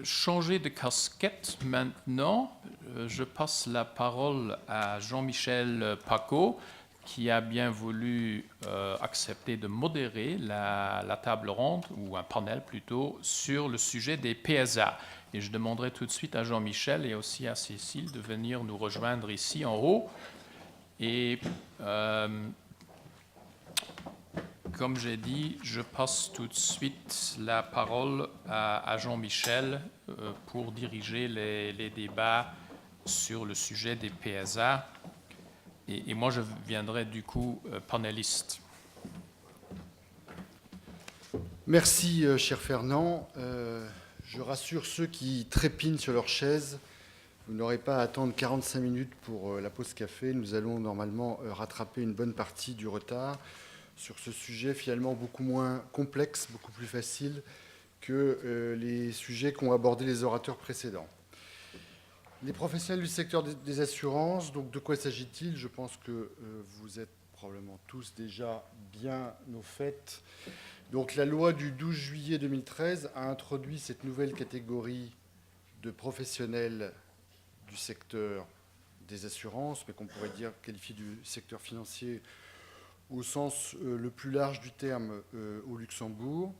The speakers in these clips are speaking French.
changer de casquette maintenant. Je passe la parole à Jean-Michel Pacaud, qui a bien voulu accepter de modérer la table ronde, ou un panel plutôt, sur le sujet des PSA. Et je demanderai tout de suite à Jean-Michel et aussi à Cécile de venir nous rejoindre ici en haut. Et comme j'ai dit, je passe tout de suite la parole à Jean-Michel pour diriger les débats sur le sujet des PSA. Et moi, je viendrai du coup panéliste. Merci, cher Fernand. Je rassure ceux qui trépignent sur leur chaise. Vous n'aurez pas à attendre 45 minutes pour la pause café. Nous allons normalement rattraper une bonne partie du retard sur ce sujet finalement beaucoup moins complexe, beaucoup plus facile que les sujets qu'ont abordés les orateurs précédents. Les professionnels du secteur des assurances, donc de quoi s'agit-il? Je pense que vous êtes probablement tous déjà bien au fait. Donc la loi du 12 juillet 2013 a introduit cette nouvelle catégorie de professionnels du secteur des assurances, mais qu'on pourrait dire qualifier du secteur financier au sens le plus large du terme au Luxembourg,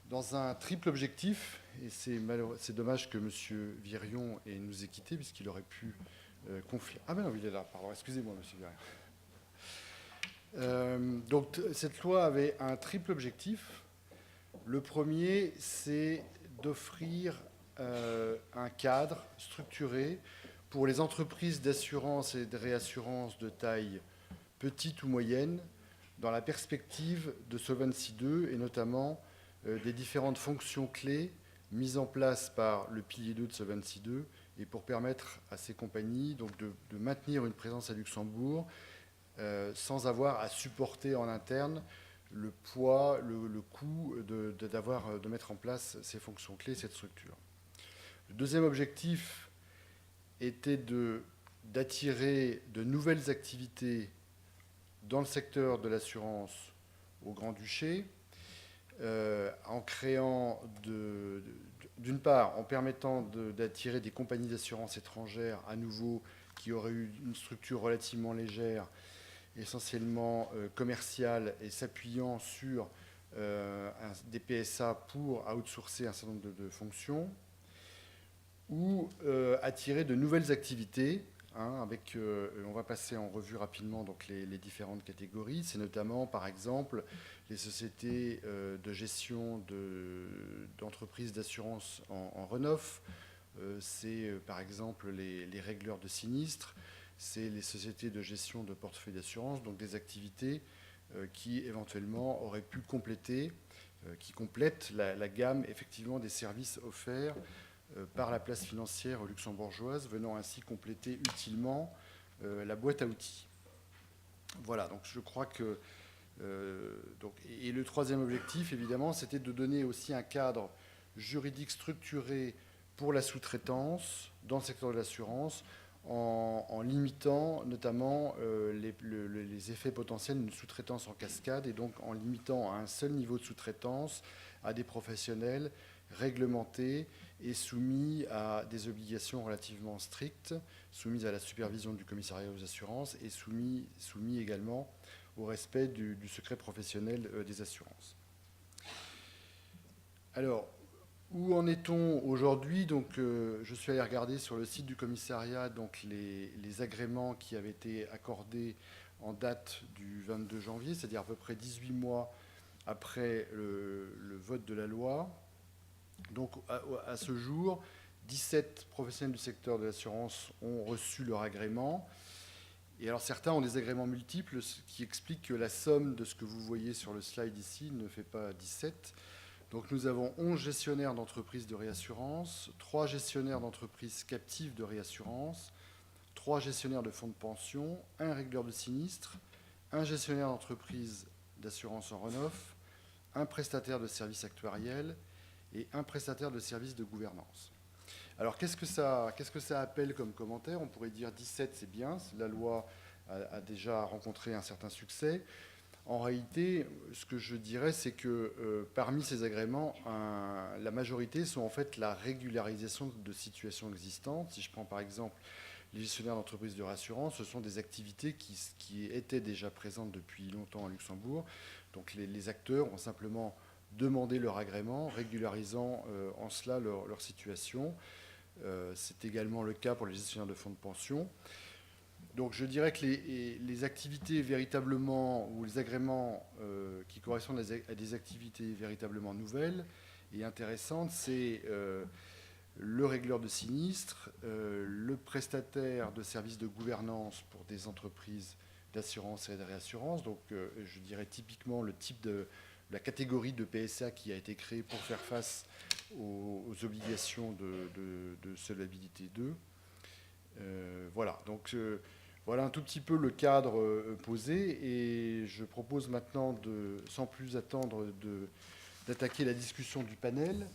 dans un triple objectif, et c'est dommage que M. Virion nous ait quittés, puisqu'il aurait pu confier... Ah ben non, il est là, pardon, excusez-moi, M. Virion. Donc cette loi avait un triple objectif. Le premier, c'est d'offrir un cadre structuré pour les entreprises d'assurance et de réassurance de taille petite ou moyenne, dans la perspective de Solvency II et notamment des différentes fonctions clés mises en place par le pilier 2 de Solvency II et pour permettre à ces compagnies donc, de maintenir une présence à Luxembourg sans avoir à supporter en interne le poids, le coût de mettre en place ces fonctions clés, cette structure. Le deuxième objectif était d'attirer de nouvelles activités dans le secteur de l'assurance au Grand-Duché, en créant, d'une part, en permettant d'attirer des compagnies d'assurance étrangères à nouveau qui auraient eu une structure relativement légère, essentiellement commerciale et s'appuyant sur des PSA pour outsourcer un certain nombre de fonctions, ou attirer de nouvelles activités. On va passer en revue rapidement donc, les différentes catégories. C'est notamment, par exemple, les sociétés de gestion d'entreprises d'assurance en run-off. C'est, par exemple, les régleurs de sinistres. C'est les sociétés de gestion de portefeuille d'assurance, donc des activités qui, éventuellement, auraient pu compléter, qui complètent la gamme, effectivement, des services offerts par la place financière luxembourgeoise, venant ainsi compléter utilement la boîte à outils. Voilà, donc je crois que... et le troisième objectif, évidemment, c'était de donner aussi un cadre juridique structuré pour la sous-traitance dans le secteur de l'assurance, en limitant notamment les effets potentiels d'une sous-traitance en cascade, et donc en limitant à un seul niveau de sous-traitance à des professionnels réglementés et soumis à des obligations relativement strictes, soumis à la supervision du commissariat aux assurances et soumis également au respect du secret professionnel des assurances. Alors, où en est-on aujourd'hui? Donc, je suis allé regarder sur le site du commissariat donc, les agréments qui avaient été accordés en date du 22 janvier, c'est-à-dire à peu près 18 mois après le vote de la loi. Donc, à ce jour, 17 professionnels du secteur de l'assurance ont reçu leur agrément. Et alors, certains ont des agréments multiples, ce qui explique que la somme de ce que vous voyez sur le slide ici ne fait pas 17. Donc, nous avons 11 gestionnaires d'entreprises de réassurance, 3 gestionnaires d'entreprises captives de réassurance, 3 gestionnaires de fonds de pension, 1 régleur de sinistres, 1 gestionnaire d'entreprise d'assurance en run-off, 1 prestataire de services actuariels et 1 prestataire de services de gouvernance. Alors, qu'est-ce que ça appelle comme commentaire? On pourrait dire 17, c'est bien, la loi a déjà rencontré un certain succès. En réalité, ce que je dirais, c'est que parmi ces agréments, la majorité sont en fait la régularisation de situations existantes. Si je prends par exemple les gestionnaires d'entreprises de réassurance, ce sont des activités qui étaient déjà présentes depuis longtemps à Luxembourg. Donc les acteurs ont simplement demandé leur agrément, régularisant en cela leur situation. C'est également le cas pour les gestionnaires de fonds de pension. Donc je dirais que les activités véritablement, ou les agréments qui correspondent à des activités véritablement nouvelles et intéressantes, c'est le régleur de sinistres, le prestataire de services de gouvernance pour des entreprises d'assurance et de réassurance. Donc je dirais typiquement le type de la catégorie de PSA qui a été créée pour faire face aux obligations de solvabilité 2. Voilà, donc voilà un tout petit peu le cadre posé, et je propose maintenant, sans plus attendre, d'attaquer la discussion du panel.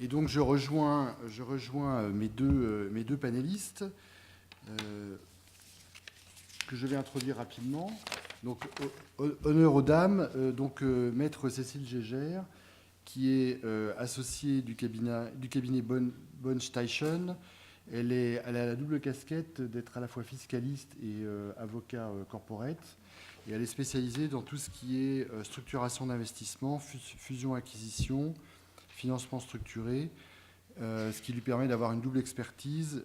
Et donc je rejoins mes deux panélistes que je vais introduire rapidement. Donc honneur aux dames, maître Cécile Gégère, qui est associée du cabinet Bonn-Steichen. Elle a la double casquette d'être à la fois fiscaliste et avocat corporate. Et elle est spécialisée dans tout ce qui est structuration d'investissement, fusion-acquisition, financement structuré, ce qui lui permet d'avoir une double expertise,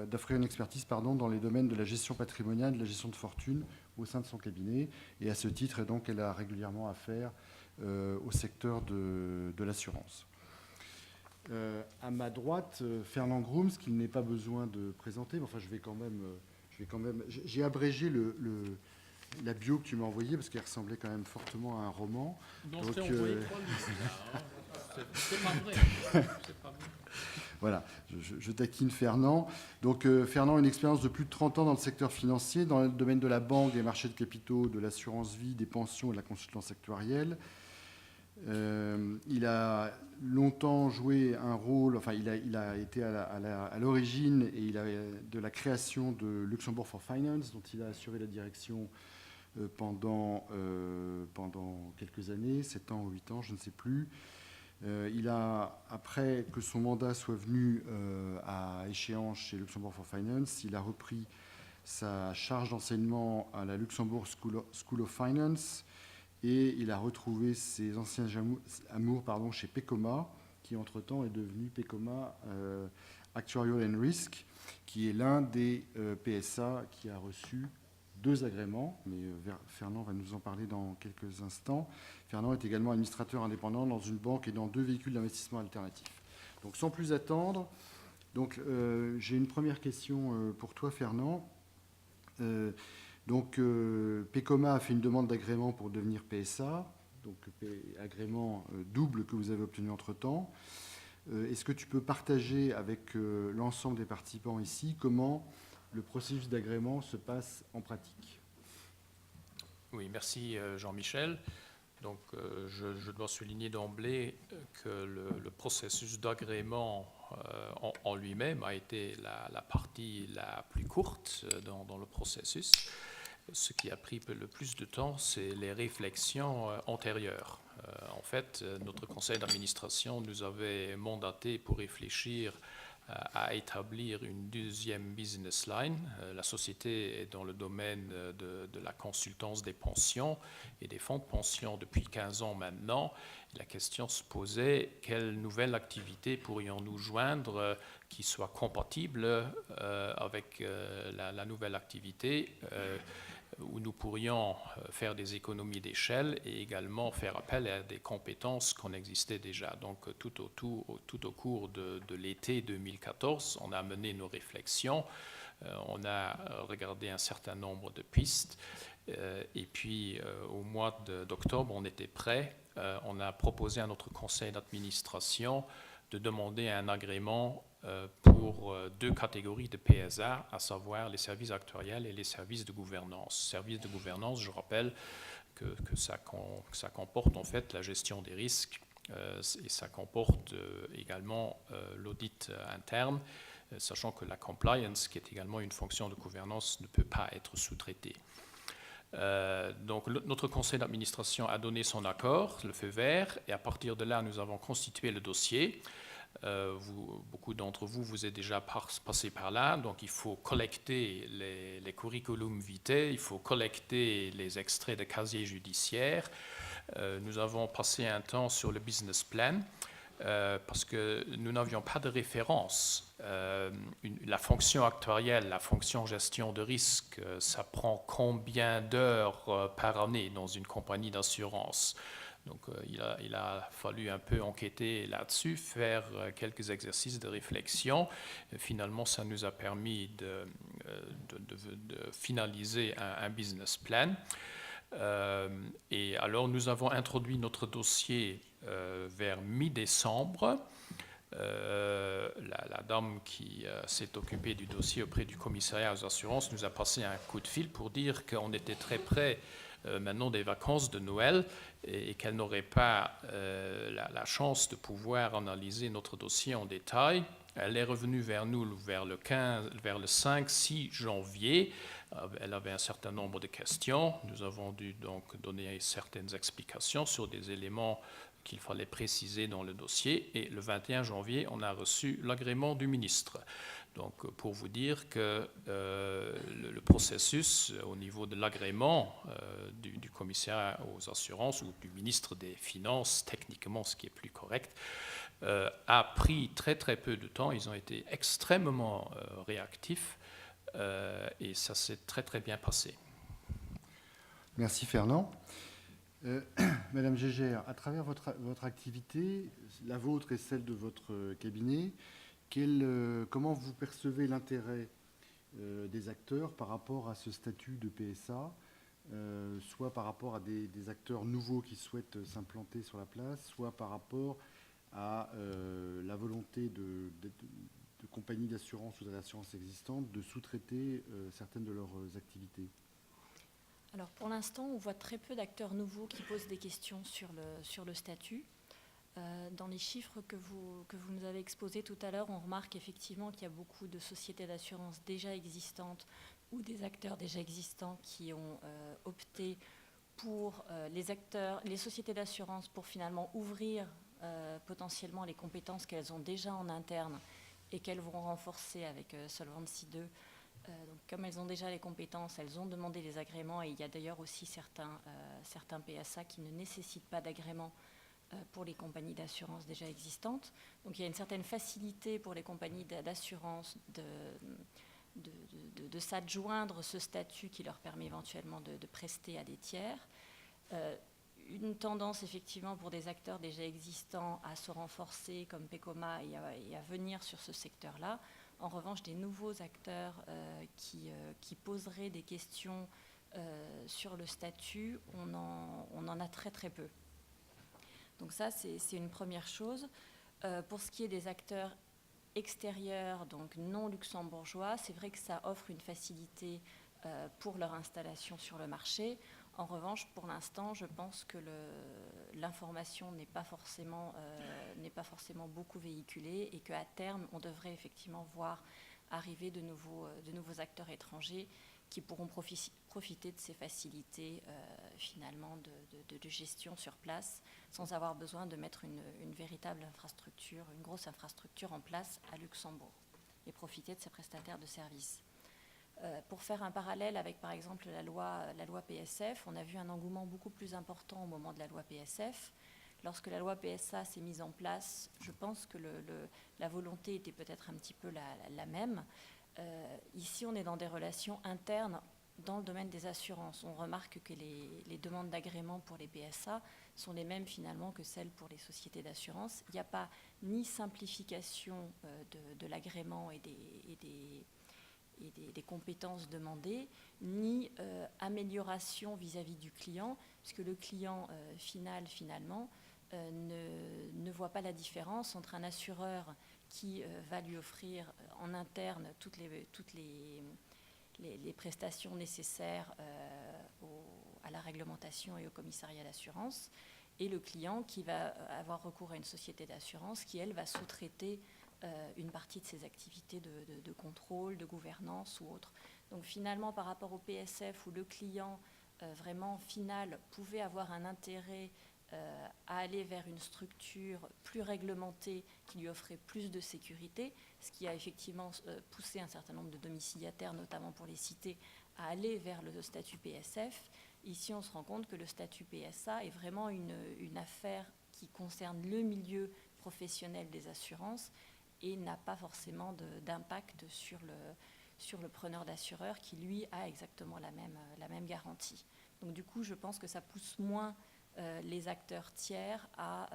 d'offrir une expertise dans les domaines de la gestion patrimoniale, de la gestion de fortune au sein de son cabinet. Et à ce titre, donc, elle a régulièrement affaire au secteur de l'assurance. À ma droite, Fernand Grooms, qu'il n'est pas besoin de présenter, mais enfin, je vais quand même. J'ai abrégé la bio que tu m'as envoyée parce qu'elle ressemblait quand même fortement à un roman. Non, je t'ai envoyé 3 listes, là, hein. C'est pas vrai. C'est pas vrai. Voilà, je taquine Fernand. Donc Fernand a une expérience de plus de 30 ans dans le secteur financier, dans le domaine de la banque, des marchés de capitaux, de l'assurance vie, des pensions et de la consultance actuarielle. Il a longtemps joué un rôle, enfin il a été à l'origine de la création de Luxembourg for Finance, dont il a assuré la direction pendant quelques années, 7 ans ou 8 ans, je ne sais plus. Il a, après que son mandat soit venu à échéance chez Luxembourg for Finance, il a repris sa charge d'enseignement à la Luxembourg School of Finance, et il a retrouvé ses anciens amours chez Pecoma, qui entre-temps est devenu Pecoma Actuarial and Risk, qui est l'un des PSA qui a reçu 2 agréments, mais Fernand va nous en parler dans quelques instants. Fernand est également administrateur indépendant dans une banque et dans 2 véhicules d'investissement alternatifs. Donc sans plus attendre, j'ai une première question pour toi, Fernand. Pecoma a fait une demande d'agrément pour devenir PSA, donc agrément double que vous avez obtenu entre-temps. Est-ce que tu peux partager avec l'ensemble des participants ici comment le processus d'agrément se passe en pratique? Oui, merci Jean-Michel. Donc, je dois souligner d'emblée que le processus d'agrément en lui-même a été la partie la plus courte dans le processus. Ce qui a pris le plus de temps, c'est les réflexions antérieures. En fait, notre conseil d'administration nous avait mandaté pour réfléchir à établir une deuxième business line. La société est dans le domaine de la consultance des pensions et des fonds de pension depuis 15 ans maintenant. La question se posait, quelle nouvelle activité pourrions-nous joindre qui soit compatible avec la nouvelle activité où nous pourrions faire des économies d'échelle et également faire appel à des compétences qu'on existait déjà. Donc tout au cours de l'été 2014, on a mené nos réflexions, on a regardé un certain nombre de pistes et puis au mois d'octobre, on était prêt. On a proposé à notre conseil d'administration de demander un agrément pour 2 catégories de PSA, à savoir les services actuariels et les services de gouvernance. Services de gouvernance, je rappelle que ça comporte en fait la gestion des risques Et ça comporte également l'audit interne, sachant que la compliance, qui est également une fonction de gouvernance, ne peut pas être sous-traitée. Donc notre conseil d'administration a donné son accord, le feu vert, et à partir de là, nous avons constitué le dossier. Beaucoup d'entre vous, vous êtes déjà passé par là, donc il faut collecter les curriculum vitae, il faut collecter les extraits de casiers judiciaires. Nous avons passé un temps sur le business plan, parce que nous n'avions pas de référence. La fonction actuarielle, la fonction gestion de risque, ça prend combien d'heures par année dans une compagnie d'assurance? Donc il a fallu un peu enquêter là-dessus, faire quelques exercices de réflexion. Et finalement, ça nous a permis de finaliser un business plan. Et alors, nous avons introduit notre dossier vers mi-décembre. La dame qui s'est occupée du dossier auprès du commissariat aux assurances nous a passé un coup de fil pour dire qu'on était très près maintenant des vacances de Noël et qu'elle n'aurait pas la chance de pouvoir analyser notre dossier en détail. Elle est revenue vers nous vers le 5-6 janvier. Elle avait un certain nombre de questions. Nous avons dû donc donner certaines explications sur des éléments qu'il fallait préciser dans le dossier. Et le 21 janvier, on a reçu l'agrément du ministre. Donc, pour vous dire que le processus au niveau de l'agrément du commissaire aux assurances ou du ministre des Finances, techniquement, ce qui est plus correct, a pris très très peu de temps. Ils ont été extrêmement réactifs et ça s'est très très bien passé. Merci Fernand. Madame Gégère, à travers votre activité, la vôtre et celle de votre cabinet, comment vous percevez l'intérêt des acteurs par rapport à ce statut de PSA, soit par rapport à des acteurs nouveaux qui souhaitent s'implanter sur la place, soit par rapport à la volonté de compagnies d'assurance ou d'assurance existantes de sous-traiter certaines de leurs activités? Alors pour l'instant, on voit très peu d'acteurs nouveaux qui posent des questions sur le statut. Dans les chiffres que vous nous avez exposés tout à l'heure, on remarque effectivement qu'il y a beaucoup de sociétés d'assurance déjà existantes ou des acteurs déjà existants qui ont opté pour les sociétés d'assurance pour finalement ouvrir potentiellement les compétences qu'elles ont déjà en interne et qu'elles vont renforcer avec Solvency II. Donc, comme elles ont déjà les compétences, elles ont demandé les agréments et il y a d'ailleurs aussi certains PSA qui ne nécessitent pas d'agrément pour les compagnies d'assurance déjà existantes. Donc il y a une certaine facilité pour les compagnies d'assurance de s'adjoindre ce statut qui leur permet éventuellement de prester à des tiers. Une tendance effectivement pour des acteurs déjà existants à se renforcer comme Pecoma et à venir sur ce secteur-là. En revanche, des nouveaux acteurs qui poseraient des questions sur le statut, on en a très très peu. Donc ça, c'est une première chose. Pour ce qui est des acteurs extérieurs, donc non luxembourgeois, c'est vrai que ça offre une facilité pour leur installation sur le marché. En revanche, pour l'instant, je pense que l'information n'est pas forcément beaucoup véhiculée et qu'à terme, on devrait effectivement voir arriver de nouveaux acteurs étrangers qui pourront profiter de ces facilités finalement de gestion sur place sans avoir besoin de mettre une véritable infrastructure, une grosse infrastructure en place à Luxembourg et profiter de ces prestataires de services. Pour faire un parallèle avec, par exemple, la loi PSF, on a vu un engouement beaucoup plus important au moment de la loi PSF. Lorsque la loi PSA s'est mise en place, je pense que la volonté était peut-être un petit peu la même. Ici, on est dans des relations internes dans le domaine des assurances. On remarque que les demandes d'agrément pour les PSA sont les mêmes finalement que celles pour les sociétés d'assurance. Il n'y a pas ni simplification de l'agrément et des compétences demandées, ni amélioration vis-à-vis du client, puisque le client finalement ne voit pas la différence entre un assureur qui va lui offrir en interne toutes les prestations nécessaires à la réglementation et au commissariat d'assurance, et le client qui va avoir recours à une société d'assurance qui, elle, va sous-traiter une partie de ses activités de contrôle, de gouvernance ou autre. Donc finalement, par rapport au PSF, où le client vraiment final pouvait avoir un intérêt à aller vers une structure plus réglementée qui lui offrait plus de sécurité, ce qui a effectivement poussé un certain nombre de domiciliataires, notamment pour les cités, à aller vers le statut PSF. Ici, on se rend compte que le statut PSA est vraiment une affaire qui concerne le milieu professionnel des assurances et n'a pas forcément d'impact sur le preneur d'assureur qui, lui, a exactement la même garantie. Donc, du coup, je pense que ça pousse moins les acteurs tiers à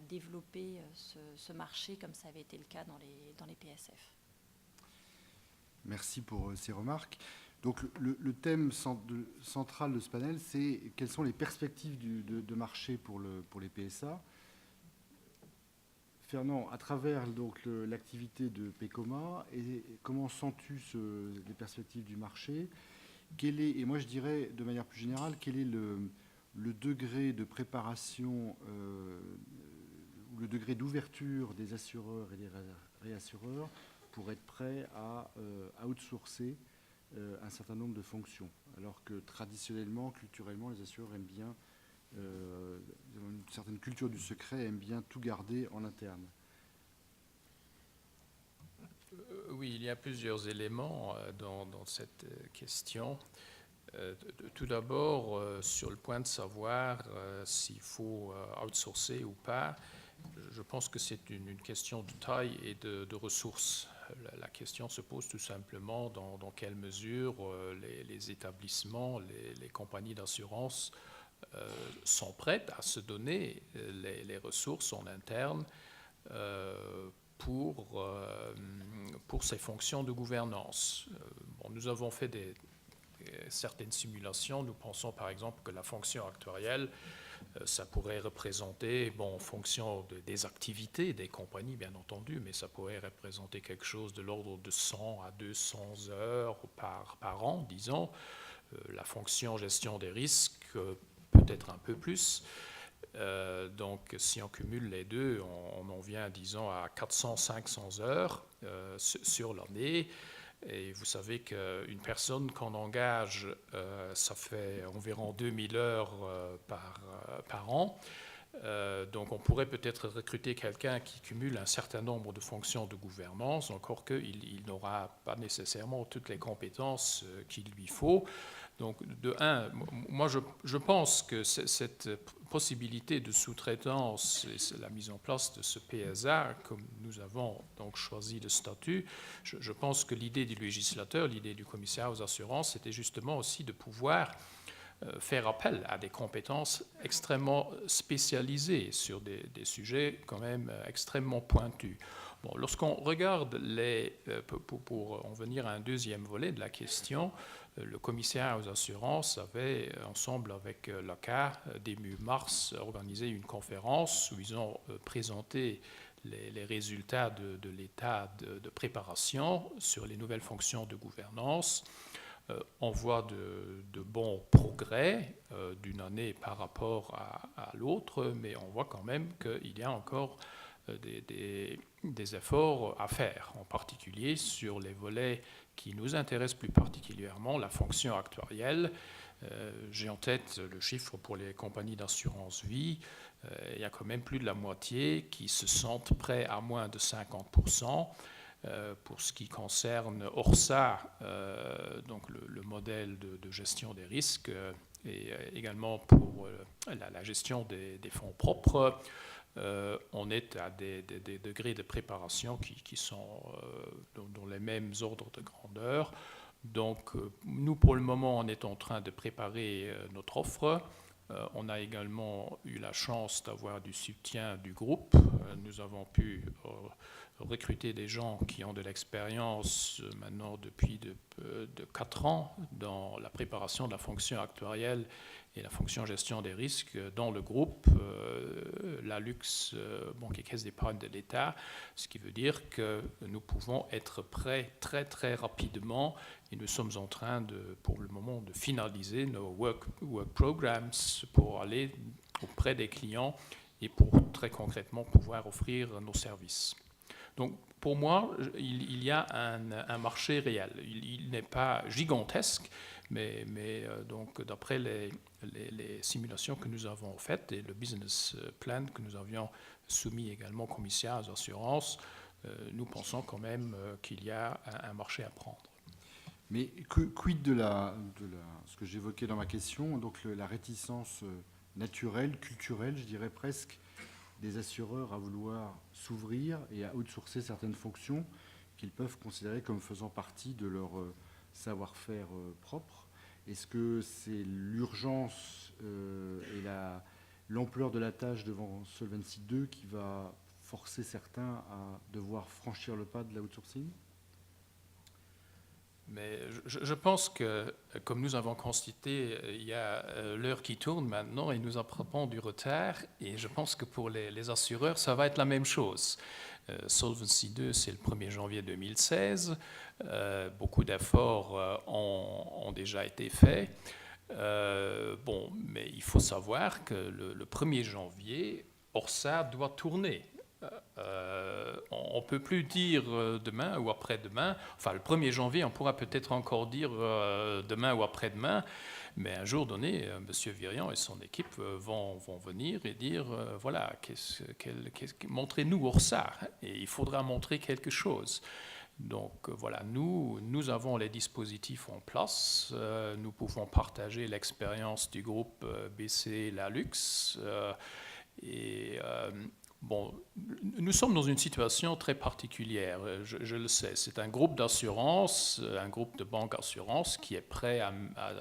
développer ce marché comme ça avait été le cas dans les PSF. Merci pour ces remarques. Donc le thème central de ce panel, c'est quelles sont les perspectives de marché pour les PSA. Fernand, à travers l'activité de PECOMA, et comment sens-tu les perspectives du marché? Et moi je dirais de manière plus générale, quel est le degré de préparation ou le degré d'ouverture des assureurs et des réassureurs pour être prêts à outsourcer un certain nombre de fonctions, alors que traditionnellement, culturellement, les assureurs aiment bien, une certaine culture du secret, aiment bien tout garder en interne. Oui, il y a plusieurs éléments dans cette question. Tout d'abord, sur le point de savoir s'il faut outsourcer ou pas, je pense que c'est une question de taille et de ressources. La question se pose tout simplement dans quelle mesure les établissements, les compagnies d'assurance sont prêtes à se donner les ressources en interne pour ces fonctions de gouvernance. Nous avons fait certaines simulations. Nous pensons par exemple que la fonction actuarielle, ça pourrait représenter, en fonction des activités des compagnies, bien entendu, mais ça pourrait représenter quelque chose de l'ordre de 100 à 200 heures par an, disons. La fonction gestion des risques, peut-être un peu plus. Donc, si on cumule les deux, on en vient, disons, à 400-500 heures sur l'année. Et vous savez qu'une personne qu'on engage, ça fait environ 2000 heures par an. Donc on pourrait peut-être recruter quelqu'un qui cumule un certain nombre de fonctions de gouvernance, encore qu'il n'aura pas nécessairement toutes les compétences qu'il lui faut. Donc de un, moi je pense que cette possibilité de sous-traitance et la mise en place de ce PSA, comme nous avons donc choisi le statut, je pense que l'idée du législateur, l'idée du commissaire aux assurances, c'était justement aussi de pouvoir faire appel à des compétences extrêmement spécialisées sur des sujets quand même extrêmement pointus. Lorsqu'on regarde pour en venir à un deuxième volet de la question, le commissaire aux assurances avait, ensemble avec l'ACA, début mars, organisé une conférence où ils ont présenté les résultats de l'état de préparation sur les nouvelles fonctions de gouvernance. On voit de bons progrès d'une année par rapport à l'autre, mais on voit quand même qu'il y a encore des efforts à faire, en particulier sur les volets qui nous intéressent plus particulièrement, la fonction actuarielle. J'ai en tête le chiffre pour les compagnies d'assurance vie. Il y a quand même plus de la moitié qui se sentent prêts à moins de 50%. Pour ce qui concerne ORSA, donc le modèle de gestion des risques, et également pour la gestion des fonds propres, on est à des degrés de préparation qui sont dans les mêmes ordres de grandeur. Donc nous, pour le moment, on est en train de préparer notre offre. On a également eu la chance d'avoir du soutien du groupe. Nous avons pu recruter des gens qui ont de l'expérience maintenant depuis de 4 ans dans la préparation de la fonction actuarielle et la fonction gestion des risques dans le groupe, la Luxe, Banque et Caisse d'épargne de l'État, ce qui veut dire que nous pouvons être prêts très très rapidement et nous sommes en train pour le moment de finaliser nos work programs pour aller auprès des clients et pour très concrètement pouvoir offrir nos services. Donc pour moi, il y a un marché réel. Il n'est pas gigantesque, mais donc d'après les simulations que nous avons faites et le business plan que nous avions soumis également au commissaire aux assurances, nous pensons quand même qu'il y a un marché à prendre. Mais quid de ce que j'évoquais dans ma question, donc la réticence naturelle, culturelle, je dirais presque, des assureurs à vouloir s'ouvrir et à outsourcer certaines fonctions qu'ils peuvent considérer comme faisant partie de leur savoir-faire propre. Est-ce que c'est l'urgence et l'ampleur de la tâche devant Solvency II qui va forcer certains à devoir franchir le pas de l'outsourcing ? Mais je pense que, comme nous avons constaté, il y a l'heure qui tourne maintenant et nous attrapons du retard. Et je pense que pour les assureurs, ça va être la même chose. Solvency II, c'est le 1er janvier 2016. Beaucoup d'efforts ont déjà été faits. Bon, mais il faut savoir que le 1er janvier, ORSA doit tourner. On ne peut plus dire demain ou après-demain. Enfin, le 1er janvier, on pourra peut-être encore dire demain ou après-demain. Mais un jour donné, M. Virian et son équipe vont venir et dire, voilà, montrez-nous ORSA. Et il faudra montrer quelque chose. Donc voilà, nous avons les dispositifs en place. Nous pouvons partager l'expérience du groupe BC Lalux. Bon, nous sommes dans une situation très particulière, je le sais. C'est un groupe d'assurance, un groupe de banques assurances qui est prêt à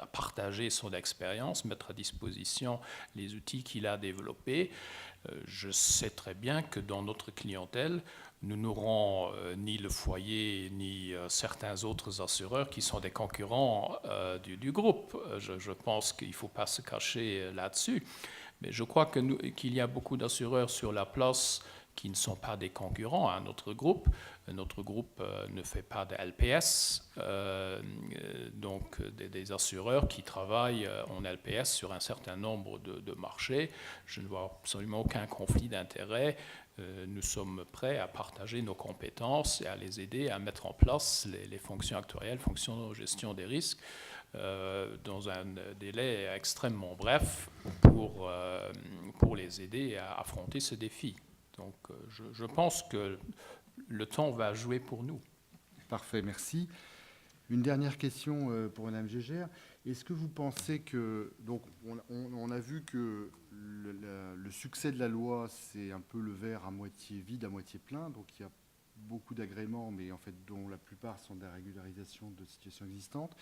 partager son expérience, mettre à disposition les outils qu'il a développés. Je sais très bien que dans notre clientèle, nous n'aurons ni le foyer, ni certains autres assureurs qui sont des concurrents du groupe. Je pense qu'il ne faut pas se cacher là-dessus. Mais je crois qu'il y a beaucoup d'assureurs sur la place qui ne sont pas des concurrents à notre groupe. Notre groupe ne fait pas de LPS, donc des assureurs qui travaillent en LPS sur un certain nombre de marchés. Je ne vois absolument aucun conflit d'intérêt. Nous sommes prêts à partager nos compétences et à les aider à mettre en place les fonctions actuarielles, fonctions de gestion des risques, dans un délai extrêmement bref pour les aider à affronter ce défi. Donc je pense que le temps va jouer pour nous. Parfait, merci. Une dernière question pour Mme Gégère. Est-ce que vous pensez que... Donc on a vu que le succès de la loi, c'est un peu le verre à moitié vide, à moitié plein. Donc il y a beaucoup d'agréments, mais en fait dont la plupart sont des régularisations de situations existantes.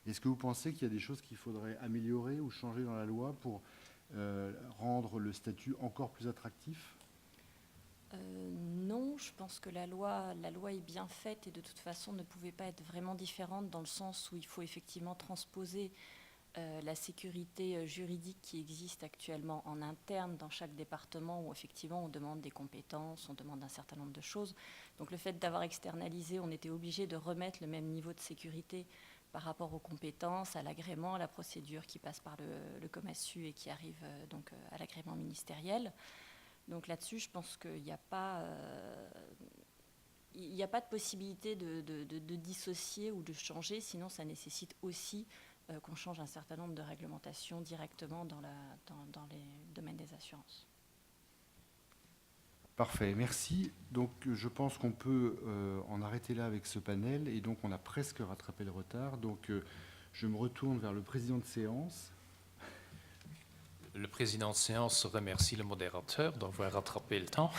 Est-ce que vous pensez qu'il y a des choses qu'il faudrait améliorer ou changer dans la loi pour rendre le statut encore plus attractif ? Non, je pense que la loi est bien faite et de toute façon ne pouvait pas être vraiment différente dans le sens où il faut effectivement transposer la sécurité juridique qui existe actuellement en interne dans chaque département où effectivement on demande des compétences, on demande un certain nombre de choses. Donc le fait d'avoir externalisé, on était obligé de remettre le même niveau de sécurité par rapport aux compétences, à l'agrément, à la procédure qui passe par le COMASU et qui arrive donc à l'agrément ministériel. Donc là-dessus, je pense qu'il n'y a pas de possibilité de dissocier ou de changer, sinon ça nécessite aussi qu'on change un certain nombre de réglementations directement dans les domaines des assurances. Parfait, merci. Donc je pense qu'on peut en arrêter là avec ce panel et donc on a presque rattrapé le retard. Donc je me retourne vers le président de séance. Le président de séance remercie le modérateur d'avoir rattrapé le temps.